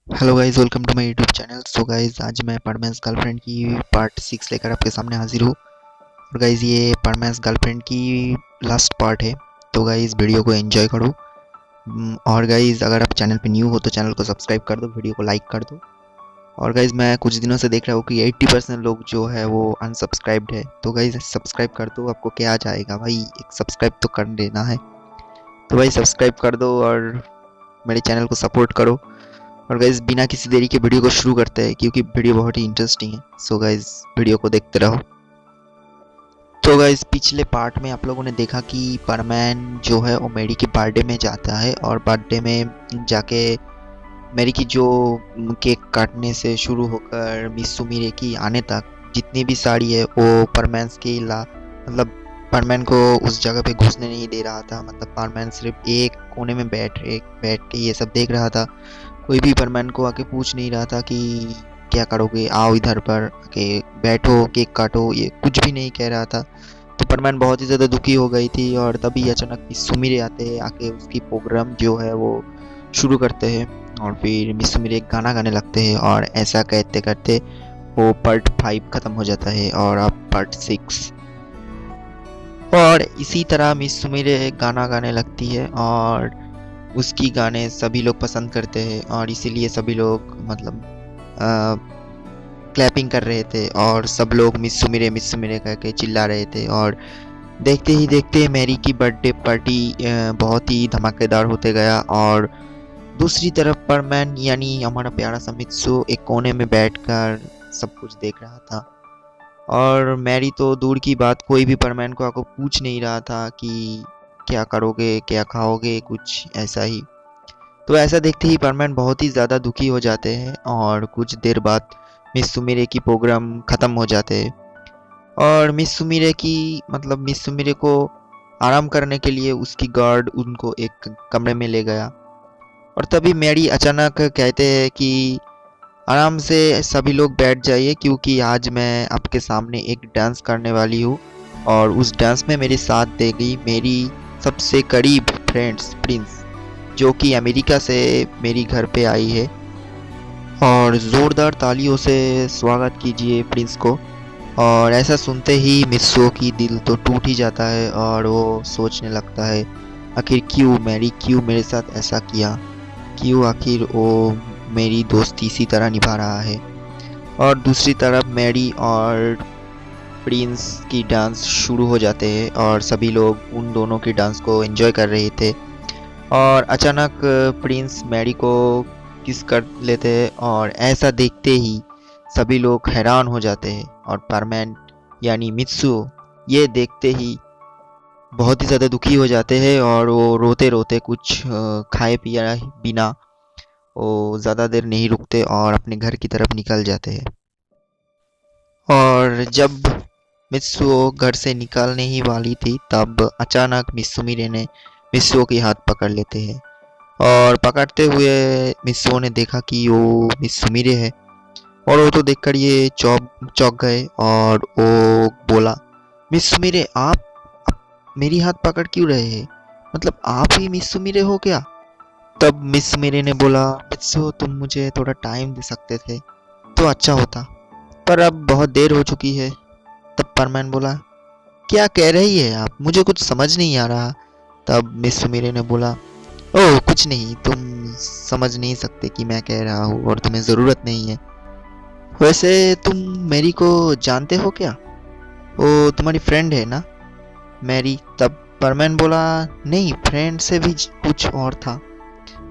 Hello guys, welcome to my YouTube channel. So guys, आज मैं परमेंस girlfriend की part 6 लेकर आपके सामने हाजिर हूँ। और गाइस, ये परमेंस गर्लफ्रेंड की लास्ट पार्ट है। तो गाइस, वीडियो को एंजॉय करो। और गाइस, अगर आप चैनल पे न्यू हो तो चैनल को सब्सक्राइब कर दो, वीडियो को लाइक कर दो। और गाइस, मैं कुछ दिनों से देख रहा हूँ कि 80% लोग जो है वो अनसब्सक्राइब्ड है। तो गाइस, सब्सक्राइब कर दो, आपको क्या आ जाएगा भाई, एक सब्सक्राइब तो कर देना है। तो भाई सब्सक्राइब कर दो और मेरे चैनल को सपोर्ट करो। और गाइज, बिना किसी देरी के वीडियो को शुरू करते हैं क्योंकि वीडियो बहुत ही इंटरेस्टिंग है। सो गाइज, वीडियो को देखते रहो। तो गाइज, पिछले पार्ट में आप लोगों ने देखा कि परमैन जो है वो मैरी के बर्थडे में जाता है और बर्थडे में जाके मैरी की जो केक काटने से शुरू होकर मिस सुमिरे की आने तक जितनी भी साड़ी है वो परमैन के मतलब परमैन को उस जगह पे घुसने नहीं दे रहा था। मतलब परमैन सिर्फ एक कोने में बैठ के ये सब देख रहा था। कोई भी परमैन को आके पूछ नहीं रहा था कि क्या करोगे, आओ इधर पर आके बैठो, केक काटो, ये कुछ भी नहीं कह रहा था। तो परमैन बहुत ही ज़्यादा दुखी हो गई थी और तभी अचानक मिस सुमिरे आते हैं, आके उसकी प्रोग्राम जो है वो शुरू करते हैं। और फिर मिस सुमिरे एक गाना गाने लगते हैं और ऐसा कहते करते वो पार्ट 5 ख़त्म हो जाता है और अब पार्ट 6। और इसी तरह मिस सुमिरे गाना गाने लगती है और उसकी गाने सभी लोग पसंद करते हैं और इसीलिए सभी लोग मतलब क्लैपिंग कर रहे थे और सब लोग मिस सुमिरे कह के चिल्ला रहे थे। और देखते ही देखते मैरी की बर्थडे पार्टी बहुत ही धमाकेदार होते गया। और दूसरी तरफ पर मैन यानी हमारा प्यारा सा मित्सु एक कोने में बैठकर सब कुछ देख रहा था। और मैरी तो दूर की बात, कोई भी परमैन को आको पूछ नहीं रहा था कि क्या करोगे, क्या खाओगे, कुछ ऐसा ही। तो ऐसा देखते ही परमैन बहुत ही ज़्यादा दुखी हो जाते हैं और कुछ देर बाद मिस सुमिरे की प्रोग्राम ख़त्म हो जाते हैं। और मिस सुमिरे की मतलब मिस सुमिरे को आराम करने के लिए उसकी गार्ड उनको एक कमरे में ले गया। और तभी मैरी अचानक कहते हैं कि आराम से सभी लोग बैठ जाइए क्योंकि आज मैं आपके सामने एक डांस करने वाली हूँ। और उस डांस में मेरे साथ देगी मेरी सबसे करीब फ्रेंड्स प्रिंस, जो कि अमेरिका से मेरी घर पे आई है। और ज़ोरदार तालियों से स्वागत कीजिए प्रिंस को। और ऐसा सुनते ही मिस्सो की दिल तो टूट ही जाता है और वो सोचने लगता है आखिर क्यों मैरी, क्यों मेरे साथ ऐसा किया, क्यों आखिर वो मेरी दोस्ती इसी तरह निभा रहा है। और दूसरी तरफ मैरी और प्रिंस की डांस शुरू हो जाते हैं और सभी लोग उन दोनों की डांस को एंजॉय कर रहे थे। और अचानक प्रिंस मैरी को किस कर लेते हैं और ऐसा देखते ही सभी लोग हैरान हो जाते हैं। और परमैन यानी मित्सुओ ये देखते ही बहुत ही ज़्यादा दुखी हो जाते हैं और वो रोते रोते कुछ खाए पिए बिना वो ज़्यादा देर नहीं रुकते और अपने घर की तरफ निकल जाते हैं। और जब मित्सुओ घर से निकलने ही वाली थी तब अचानक मित्सुमिरे ने मित्सुओ की हाथ पकड़ लेते हैं। और पकड़ते हुए मित्सुओ ने देखा कि वो मित्सुमिरे है। और वो तो देखकर ये चौंक गए और वो बोला, मित्सुमिरे आप मेरी हाथ पकड़ क्यों रहे हैं, मतलब आप ही मित्सुमिरे हो क्या? तब मित्सुमिरे ने बोला, मित्सुओ तुम मुझे थोड़ा टाइम दे सकते थे तो अच्छा होता, पर अब बहुत देर हो चुकी है। तब परमैन बोला, क्या कह रही है आप, मुझे कुछ समझ नहीं आ रहा। तब मिस सुमिरे ने बोला, ओह कुछ नहीं, तुम समझ नहीं सकते कि मैं कह रहा हूँ और तुम्हें ज़रूरत नहीं है। वैसे तुम मैरी को जानते हो क्या, वो तुम्हारी फ्रेंड है ना? मैरी तब परमैन बोला, नहीं, फ्रेंड से भी कुछ और था,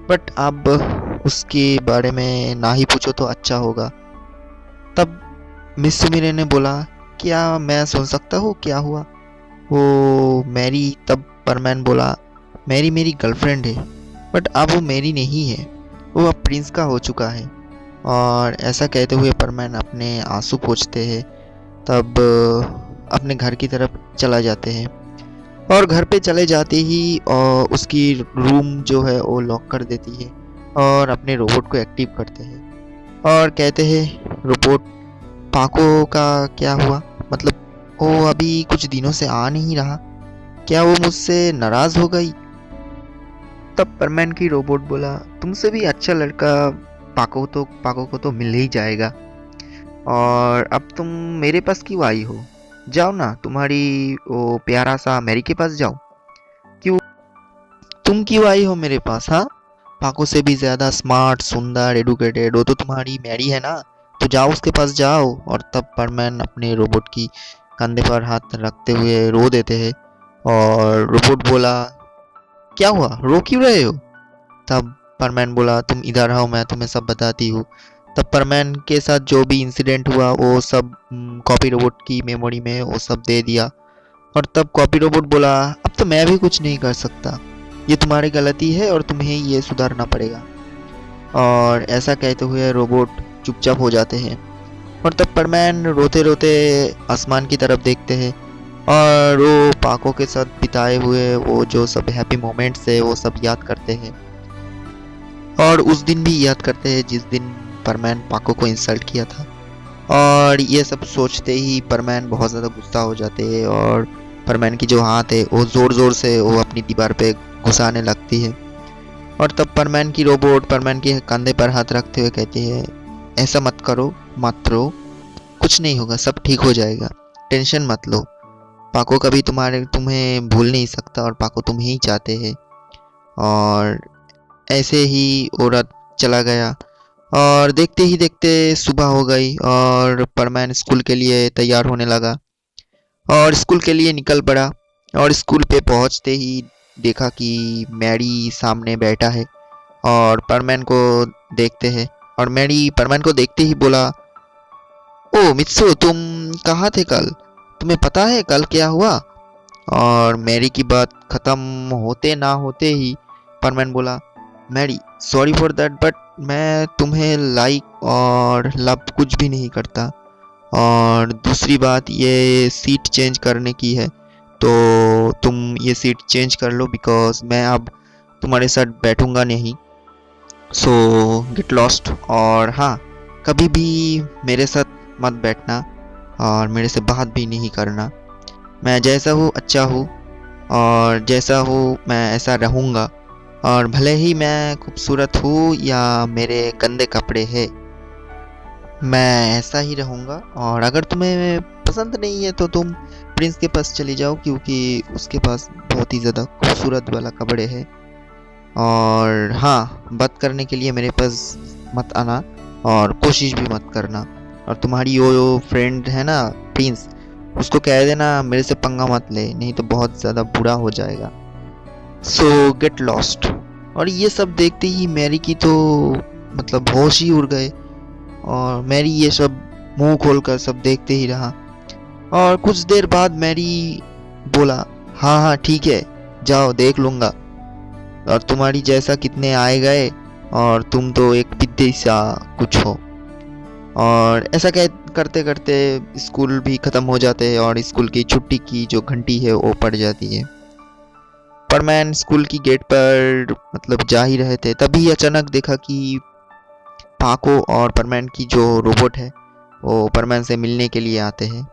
बट अब उसके बारे में ना ही पूछो तो अच्छा होगा। तब मिस सुमिरे ने बोला, क्या मैं सुन सकता हूँ क्या हुआ? वो मैरी तब परमैन बोला, मैरी मेरी गर्लफ्रेंड है, बट अब वो मैरी नहीं है, वो अब प्रिंस का हो चुका है। और ऐसा कहते हुए परमैन अपने आंसू पोंछते हैं। तब अपने घर की तरफ चला जाते हैं और घर पे चले जाते ही उसकी रूम जो है वो लॉक कर देती है और अपने रोबोट को एक्टिव करते हैं और कहते हैं, रोबोट पाको का क्या हुआ, मतलब वो अभी कुछ दिनों से आ नहीं रहा, क्या वो मुझसे नाराज हो गई? तब परमैन की रोबोट बोला, तुमसे भी अच्छा लड़का पाको को तो मिल ही जाएगा। और अब तुम मेरे पास क्यों आई हो? जाओ ना, तुम्हारी वो प्यारा सा मैरी के पास जाओ। क्यों? तुम क्यों आई हो मेरे पास? हाँ, पाको से भी ज्यादा स्मार्ट, सुंदर, एडुकेटेड वो तो तुम्हारी मैरी है ना। तो जाओ उसके पास जाओ। और तब परमैन अपने रोबोट की कंधे पर हाथ रखते हुए रो देते हैं। और रोबोट बोला, क्या हुआ, रो क्यों रहे हो? तब परमैन बोला, तुम इधर आओ, मैं तुम्हें सब बताती हूँ। तब परमैन के साथ जो भी इंसिडेंट हुआ वो सब कॉपी रोबोट की मेमोरी में वो सब दे दिया। और तब कॉपी रोबोट बोला, अब तो मैं भी कुछ नहीं कर सकता, ये तुम्हारी गलती है और तुम्हें ये सुधारना पड़ेगा। और ऐसा कहते हुए रोबोट चुपचाप हो जाते हैं। और तब परमैन रोते रोते आसमान की तरफ देखते हैं और वो पाको के साथ बिताए हुए वो जो सब हैप्पी मोमेंट्स है वो सब याद करते हैं। और उस दिन भी याद करते हैं जिस दिन परमैन पाको को इंसल्ट किया था। और ये सब सोचते ही परमैन बहुत ज़्यादा गुस्सा हो जाते हैं और परमैन की जो हाथ है वो ज़ोर ज़ोर से वो अपनी दीवार पे घुसाने लगती है। और तब परमैन की रोबोट परमैन के कंधे पर हाथ रखते हुए कहती है, ऐसा मत करो, मत रो, कुछ नहीं होगा, सब ठीक हो जाएगा, टेंशन मत लो। पाको कभी तुम्हें भूल नहीं सकता और पाको तुम्हें ही चाहते हैं। और ऐसे ही औरत चला गया। और देखते ही देखते सुबह हो गई और परमैन स्कूल के लिए तैयार होने लगा और स्कूल के लिए निकल पड़ा। और स्कूल पे पहुंचते ही देखा कि मैरी सामने बैठा है और परमैन को देखते हैं। और मैरी परमैन को देखते ही बोला, ओ मित्सु, तुम कहाँ थे कल? तुम्हें पता है कल क्या हुआ? और मैरी की बात खत्म होते ना होते ही परमैन बोला, Mary sorry for that, but मैं तुम्हें लाइक और लव कुछ भी नहीं करता। और दूसरी बात, ये सीट चेंज करने की है तो तुम ये सीट चेंज कर लो, बिकॉज मैं अब तुम्हारे साथ बैठूंगा नहीं। सो गेट लॉस्ट। और हाँ, कभी भी मेरे साथ मत बैठना और मेरे से बात भी नहीं करना। मैं जैसा हूँ अच्छा हूँ और जैसा हूँ मैं ऐसा रहूँगा। और भले ही मैं खूबसूरत हूँ या मेरे गंदे कपड़े हैं, मैं ऐसा ही रहूँगा। और अगर तुम्हें पसंद नहीं है तो तुम प्रिंस के पास चली जाओ, क्योंकि उसके पास बहुत ही ज़्यादा खूबसूरत वाला कपड़े हैं। और हाँ, बात करने के लिए मेरे पास मत आना और कोशिश भी मत करना। और तुम्हारी वो फ्रेंड है ना प्रिंस, उसको कह देना मेरे से पंगा मत ले, नहीं तो बहुत ज़्यादा बुरा हो जाएगा। सो गेट लॉस्ट। और ये सब देखते ही मैरी की तो मतलब होश ही उड़ गए। और मैरी ये सब मुंह खोलकर सब देखते ही रहा। और कुछ देर बाद मैरी बोला, हाँ हाँ ठीक है, जाओ देख लूँगा। और तुम्हारी जैसा कितने आए गए और तुम तो एक बिद्दे सा कुछ हो। और ऐसा कह करते करते स्कूल भी ख़त्म हो जाते हैं और स्कूल की छुट्टी की जो घंटी है वो पड़ जाती है। परमैन स्कूल की गेट पर मतलब जा ही रहे थे, तभी अचानक देखा कि पाको और परमैन की जो रोबोट है वो परमैन से मिलने के लिए आते हैं।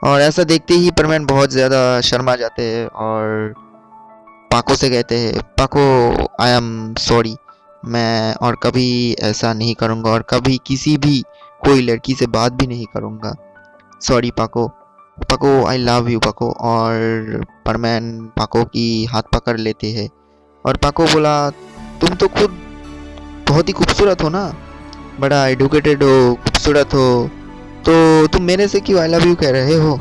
और ऐसा देखते ही परमैन बहुत ज़्यादा शर्मा जाते हैं और पाको से कहते हैं, पाको आई एम सॉरी, मैं और कभी ऐसा नहीं करूँगा और कभी किसी भी कोई लड़की से बात भी नहीं करूँगा। सॉरी पाको, पाको आई लव यू पाको। और परमैन पाको की हाथ पकड़ लेते हैं और पाको बोला, तुम तो खुद बहुत ही खूबसूरत हो ना, बड़ा एडुकेटेड हो, खूबसूरत हो, तो तुम मेरे से क्यों आई लव यू कह रहे हो?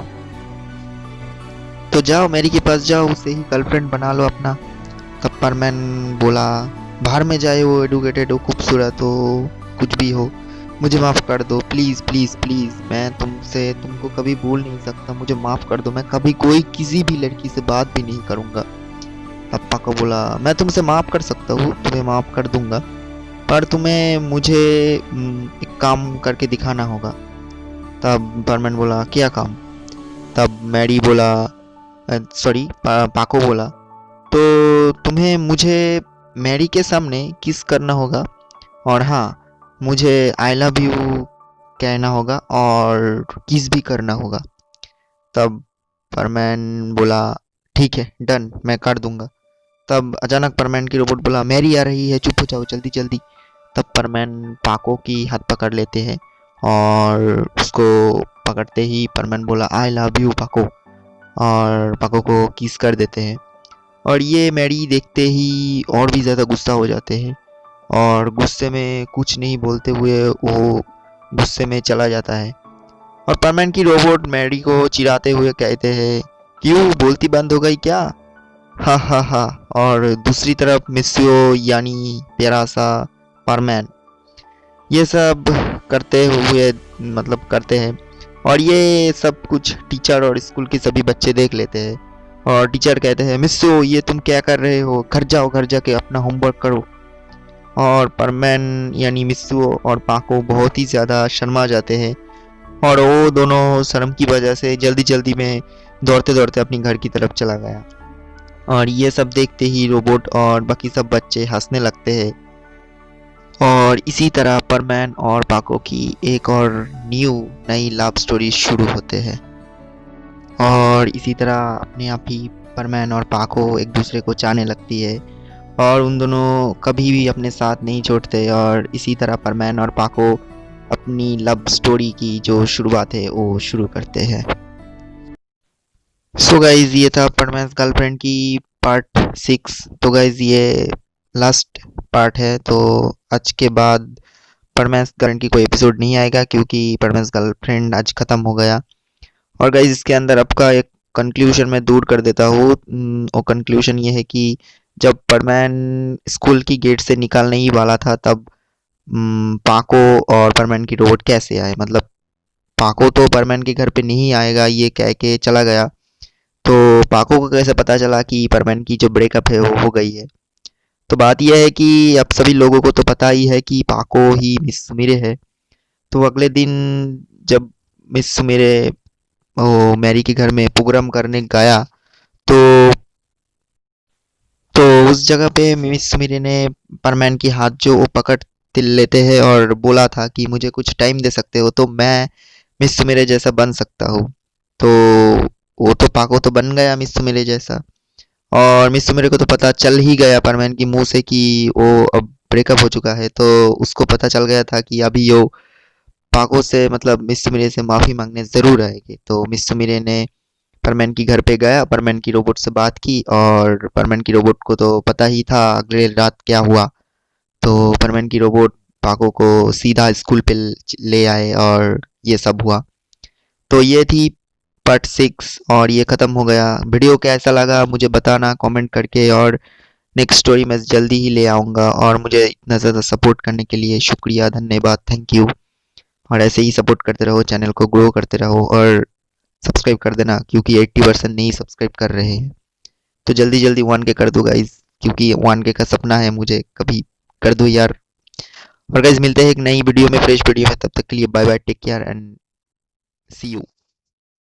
तो जाओ मैरी के पास जाओ, उससे ही गर्लफ्रेंड बना लो अपना। तब परमैन बोला, बाहर में जाए, वो एडुकेटेड हो, खूबसूरत हो, कुछ भी हो, मुझे माफ़ कर दो प्लीज़ प्लीज़ प्लीज़, मैं तुमको कभी भूल नहीं सकता, मुझे माफ़ कर दो, मैं कभी कोई किसी भी लड़की से बात भी नहीं करूँगा। पापा को बोला, मैं तुमसे माफ़ कर सकता हूँ, तुम्हें माफ़ कर दूंगा, पर तुम्हें मुझे एक काम करके दिखाना होगा। तब परमैन बोला, क्या काम? तब मैरी बोला, सॉरी पाको बोला, तो तुम्हें मुझे मैरी के सामने किस करना होगा और हाँ, मुझे आई लव यू कहना होगा और किस भी करना होगा। तब परमैन बोला, ठीक है डन, मैं कर दूंगा। तब अचानक परमैन की रोबोट बोला, मैरी आ रही है, चुप हो जाओ जल्दी जल्दी। तब परमैन पाको की हाथ पकड़ लेते हैं और उसको पकड़ते ही परमैन बोला आई लव यू पाको, और पाको को किस कर देते हैं। और ये मैरी देखते ही और भी ज़्यादा गुस्सा हो जाते हैं और गुस्से में कुछ नहीं बोलते हुए वो गुस्से में चला जाता है। और परमैन की रोबोट मैरी को चिढ़ाते हुए कहते हैं क्यों बोलती बंद हो गई क्या, हा हा हा। और दूसरी तरफ मिस्यो यानी प्यारा सा परमैन ये सब करते हुए करते हैं और ये सब कुछ टीचर और स्कूल के सभी बच्चे देख लेते हैं। और टीचर कहते हैं मिस्सो ये तुम क्या कर रहे हो, घर जाके अपना होमवर्क करो। और परमैन यानी मिस्सो और पाको बहुत ही ज़्यादा शर्मा जाते हैं और वो दोनों शर्म की वजह से जल्दी जल्दी में दौड़ते दौड़ते अपनी घर की तरफ चला गया। और ये सब देखते ही रोबोट और बाकी सब बच्चे हंसने लगते हैं और इसी तरह परमैन और पाको की एक और नई लव स्टोरी शुरू होते हैं। और इसी तरह अपने आप ही परमैन और पाको एक दूसरे को चाहने लगती है और उन दोनों कभी भी अपने साथ नहीं छोड़ते और इसी तरह परमैन और पाको अपनी लव स्टोरी की जो शुरुआत है वो शुरू करते हैं। सो गाइज ये था परमैन गर्लफ्रेंड की पार्ट 6। तो गाइज ये लास्ट पार्ट है, तो आज के बाद परमैन गर्लफ्रेंड की कोई एपिसोड नहीं आएगा क्योंकि परमैन गर्लफ्रेंड आज ख़त्म हो गया। और गाइज इसके अंदर आपका एक कंक्लूजन मैं दूर कर देता हूँ। वो कंक्लूजन ये है कि जब परमैन स्कूल की गेट से निकलने ही वाला था तब पाको और परमैन की रोबोट कैसे आए, पाको तो परमैन के घर पे नहीं आएगा ये कह के चला गया, तो पाको को कैसे पता चला कि परमैन की जो ब्रेकअप है वो हो गई है। तो बात यह है कि अब सभी लोगों को तो पता ही है कि पाको ही मिस सुमिरे है। तो अगले दिन जब मिस सुमिरे वो मैरी के घर में प्रोग्राम करने गया तो उस जगह पे मिस सुमिरे ने परमैन की हाथ जो वो पकड़ लेते हैं और बोला था कि मुझे कुछ टाइम दे सकते हो तो मैं मिस सुमिरे जैसा बन सकता हूँ। तो वो तो पाको तो बन गया मिस सुमिरे जैसा और मिस सुमिरे को तो पता चल ही गया परमैन की मुंह से कि वो अब ब्रेकअप हो चुका है। तो उसको पता चल गया था कि अभी वो पाको से मिस सुमिरे से माफ़ी मांगने ज़रूर आएगी। तो मिस सुमिरे ने परमैन की घर पे गया, परमैन की रोबोट से बात की और परमैन की रोबोट को तो पता ही था अगले रात क्या हुआ। तो परमैन की रोबोट पाको को सीधा स्कूल पे ले आए और ये सब हुआ। तो ये थी पार्ट 6 और ये ख़त्म हो गया। वीडियो कैसा लगा मुझे बताना कमेंट करके और नेक्स्ट स्टोरी मैं जल्दी ही ले आऊँगा। और मुझे इतना ज़्यादा सपोर्ट करने के लिए शुक्रिया, धन्यवाद, थैंक यू। और ऐसे ही सपोर्ट करते रहो, चैनल को ग्रो करते रहो और सब्सक्राइब कर देना क्योंकि 80% नहीं सब्सक्राइब कर रहे हैं। तो जल्दी जल्दी 1K कर दो गाइज क्योंकि 1K का सपना है मुझे, कभी कर दो यार। और गाइज मिलते हैं एक नई वीडियो में, फ्रेश वीडियो में, तब तक के लिए bye bye, take care and see you.